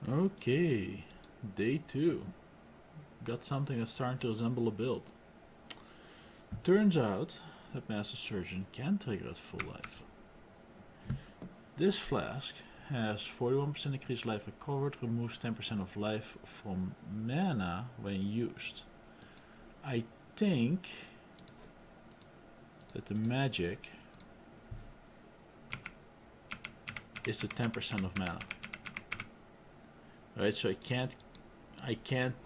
Okay, day 2. Got something that's starting to resemble a build. Turns out that Master Surgeon can trigger at full life. This flask has 41% increased life recovered, removes 10% of life from mana when used. I think that the magic is the 10% of mana. Right, so I can't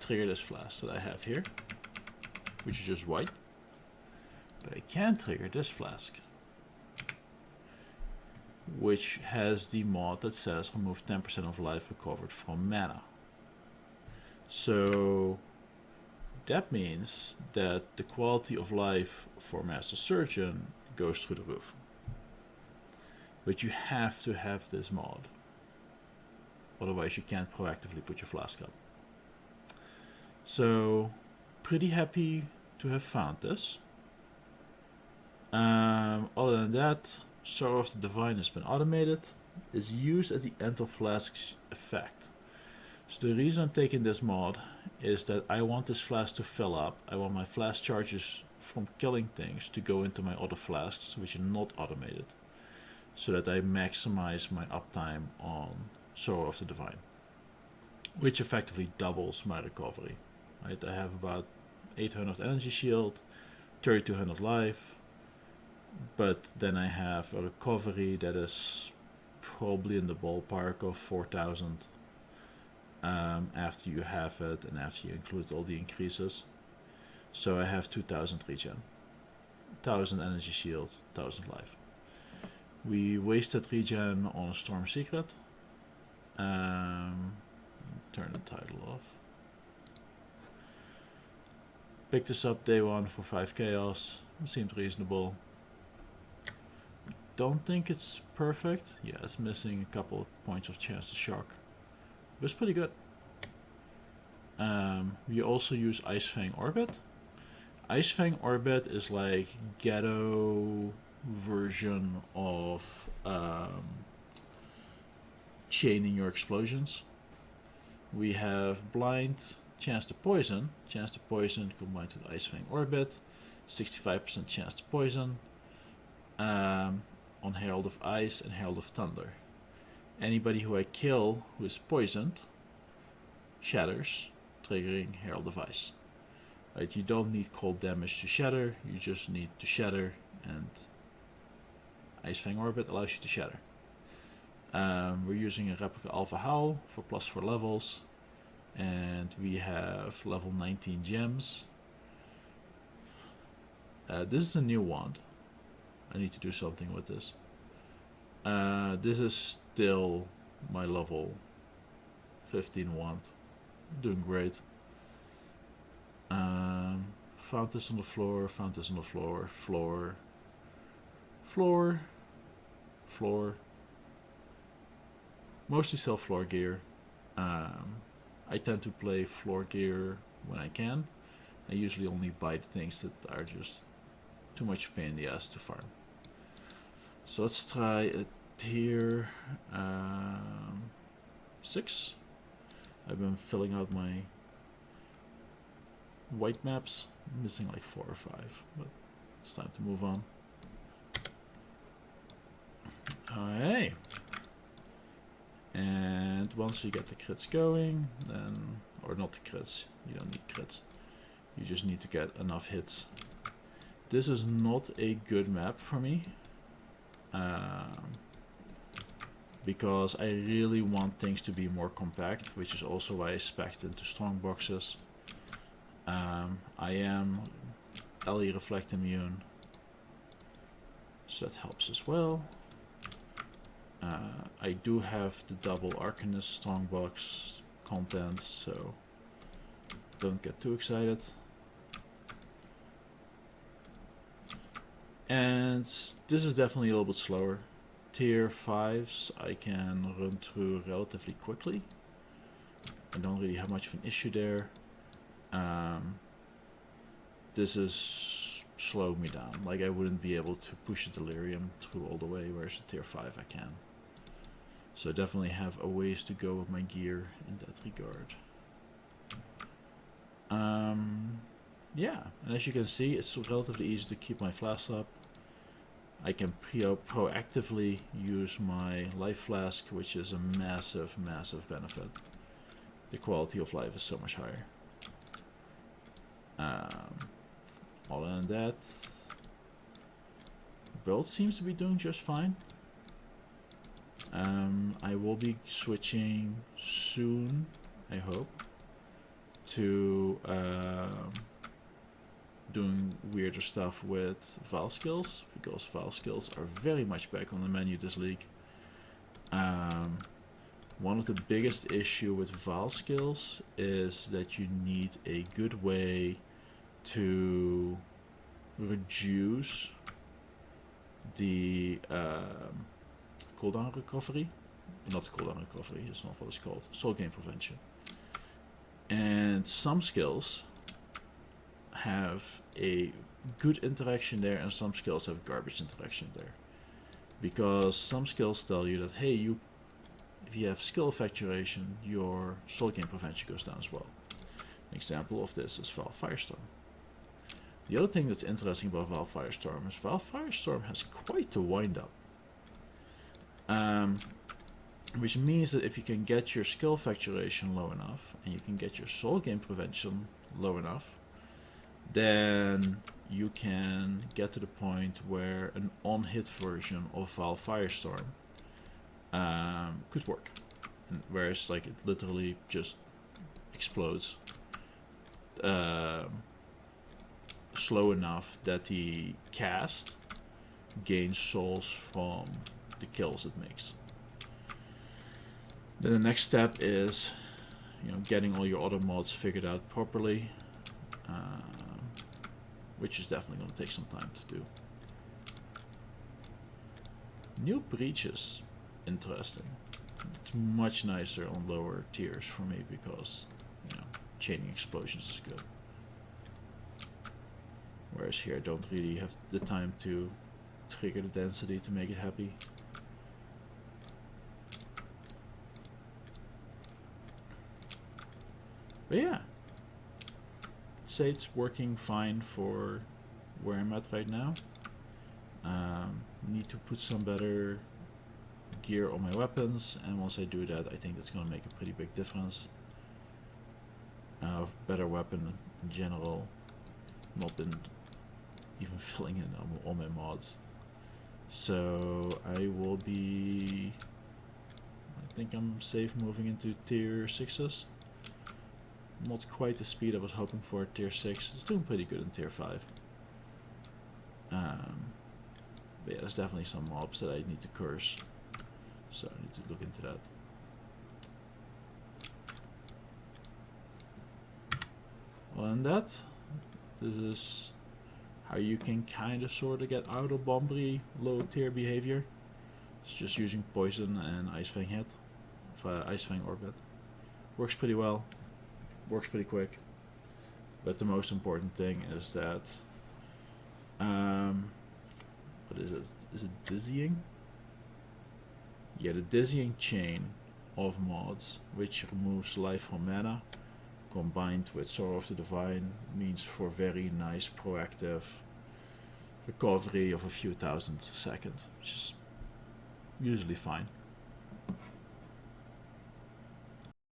trigger this flask that I have here, which is just white. But I can trigger this flask, which has the mod that says remove 10% of life recovered from mana. So that means that the quality of life for Master Surgeon goes through the roof. But you have to have this mod. Otherwise you can't proactively put your flask up. So, pretty happy to have found this. Other than that, Sorrow of the Divine has been automated. Is used at the end of Flask's effect. So the reason I'm taking this mod is that I want this flask to fill up. I want my flask charges from killing things to go into my other flasks, which are not automated, so that I maximize my uptime on Sorrow of the Divine, which effectively doubles my recovery. Right? I have about 800 energy shield, 3200 life, but then I have a recovery that is probably in the ballpark of 4000 after you have it and after you include all the increases. So I have 2000 regen, 1000 energy shield, 1000 life. We wasted regen on a Storm Secret. Turn the title off. Picked this up day 1 for 5 chaos. It seemed reasonable. Don't think it's perfect. Yeah, it's missing a couple of points of chance to shock. But it's pretty good. We also use Icefang Orbit. Icefang Orbit is like ghetto version of chaining your explosions. We have blind, chance to poison combined with Icefang Orbit, 65% chance to poison on Herald of Ice and Herald of Thunder. Anybody who I kill who is poisoned shatters, triggering Herald of Ice. Right, you don't need cold damage to shatter, you just need to shatter, and Icefang Orbit allows you to shatter. We're using a replica Alpha Howl for +4 levels, and we have level 19 gems. This is a new wand. I need to do something with this. This is still my level 15 wand. Doing great. Found this on the floor, found this on the floor, floor. Mostly sell floor gear. I tend to play floor gear when I can. I usually only buy the things that are just too much pain in the ass to farm. So let's try a tier 6. I've been filling out my white maps. I'm missing like 4 or 5, but it's time to move on. Alright. And once you get the crits going, then, or not the crits, you don't need crits. You just need to get enough hits. This is not a good map for me. Because I really want things to be more compact, which is also why I spec'd into strong boxes. I am LE Reflect immune, so that helps as well. I do have the double Arcanist strongbox content, so don't get too excited. And this is definitely a little bit slower. Tier 5s I can run through relatively quickly. I don't really have much of an issue there. This is slowing me down. Like, I wouldn't be able to push a Delirium through all the way, whereas the tier 5 I can. So I definitely have a ways to go with my gear in that regard. Yeah, and as you can see, it's relatively easy to keep my flask up. I can proactively use my life flask, which is a massive, massive benefit. The quality of life is so much higher. Other than that, build seems to be doing just fine. I will be switching soon, I hope, to doing weirder stuff with Val skills, because Val skills are very much back on the menu this league. One of the biggest issue with Val skills is that you need a good way to reduce the cooldown recovery. Not cooldown recovery, it's not what it's called. Soul gain prevention. And some skills have a good interaction there, and some skills have garbage interaction there. Because some skills tell you that, hey, if you have skill effectuation, your soul gain prevention goes down as well. An example of this is Val Firestorm. The other thing that's interesting about Val Firestorm is Val Firestorm has quite the wind up. Which means that if you can get your skill effectuation low enough and you can get your soul gain prevention low enough, then you can get to the point where an on-hit version of Val Firestorm could work. And whereas like it literally just explodes slow enough that the cast gains souls from the kills it makes. Then the next step is, getting all your other mods figured out properly, which is definitely going to take some time to do. New Breach is interesting. It's much nicer on lower tiers for me because, chaining explosions is good. Whereas here I don't really have the time to trigger the density to make it happy. But yeah, say it's working fine for where I'm at right now. Need to put some better gear on my weapons, and once I do that, I think that's going to make a pretty big difference. Better weapon in general, not been even filling in on all my mods. So I will be, I think I'm safe moving into tier 6s. Not quite the speed I was hoping for at tier 6. It's doing pretty good in tier 5. But yeah, there's definitely some mobs that I need to curse. So I need to look into that. Well, and this is how you can kind of sort of get out of Bombry low tier behavior. It's just using poison and Icefang hit. Icefang orbit. Works pretty well. Works pretty quick. But the most important thing is that what is it? Is it dizzying? Yeah, the dizzying chain of mods, which removes life from mana, combined with Sorrow of the Divine, means for very nice proactive recovery of a few thousand seconds, which is usually fine.